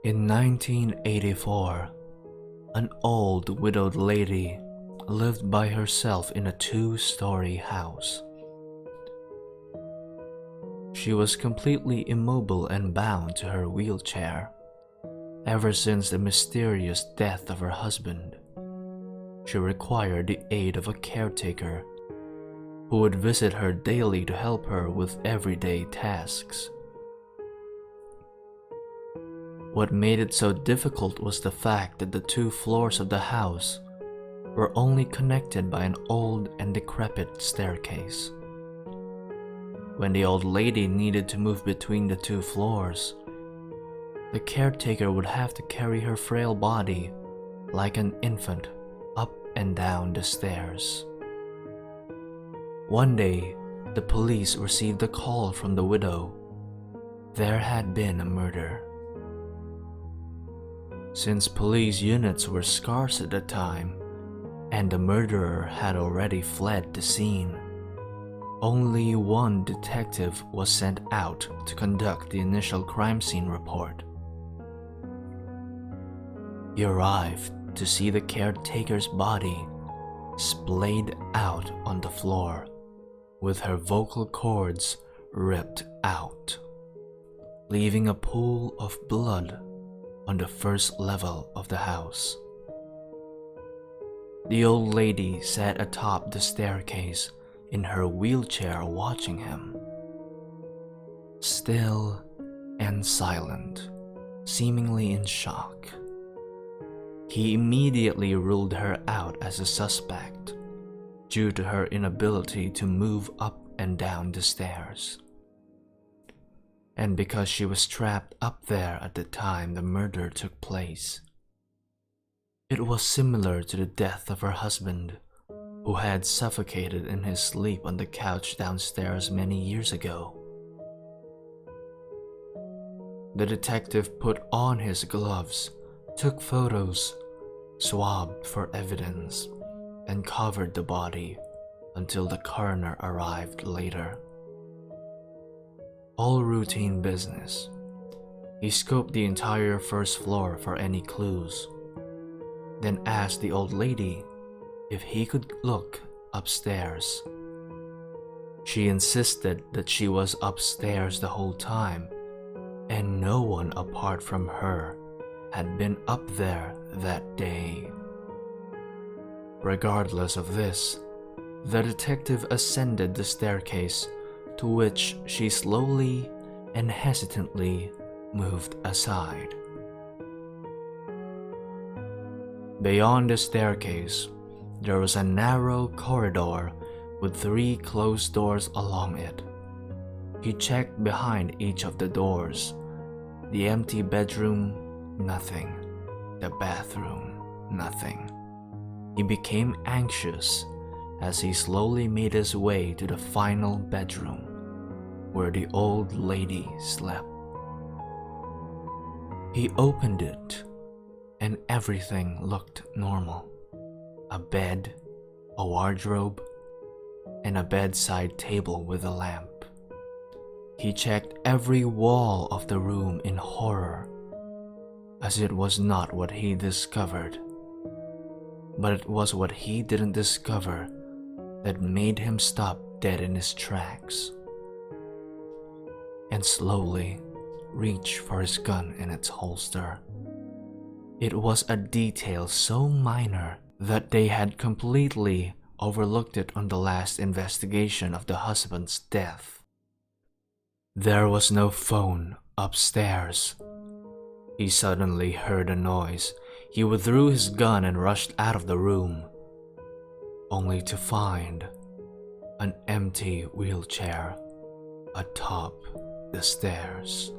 In 1984, an old widowed lady lived by herself in a two-story house. She was completely immobile and bound to her wheelchair ever since the mysterious death of her husband. She required the aid of a caretaker who would visit her daily to help her with everyday tasks. What made it so difficult was the fact that the two floors of the house were only connected by an old and decrepit staircase. When the old lady needed to move between the two floors, the caretaker would have to carry her frail body like an infant up and down the stairs. One day, the police received a call from the widow. There had been a murder. Since police units were scarce at the time, and the murderer had already fled the scene, only one detective was sent out to conduct the initial crime scene report. He arrived to see the caretaker's body splayed out on the floor, with her vocal cords ripped out, leaving a pool of blood on the first level of the house. The old lady sat atop the staircase in her wheelchair watching him, still and silent, seemingly in shock. He immediately ruled her out as a suspect due to her inability to move up and down the stairs, and because she was trapped up there at the time the murder took place. It was similar to the death of her husband, who had suffocated in his sleep on the couch downstairs many years ago. The detective put on his gloves, took photos, swabbed for evidence, and covered the body until the coroner arrived later. All routine business. He scoped the entire first floor for any clues, then asked the old lady if he could look upstairs. She insisted that she was upstairs the whole time, and no one apart from her had been up there that day. Regardless of this, the detective ascended the staircase, to which she slowly and hesitantly moved aside. Beyond the staircase, there was a narrow corridor with 3 closed doors along it. He checked behind each of the doors. The empty bedroom, nothing. The bathroom, nothing. He became anxious as he slowly made his way to the final bedroom, where the old lady slept. He opened it, and everything looked normal. A bed, a wardrobe, and a bedside table with a lamp. He checked every wall of the room in horror, as it was not what he discovered, but it was what he didn't discover that made him stop dead in his tracks and slowly reach for his gun in its holster. It was a detail so minor that they had completely overlooked it on the last investigation of the husband's death. There was no phone upstairs. He suddenly heard a noise. He withdrew his gun and rushed out of the room, only to find an empty wheelchair atop the stairs.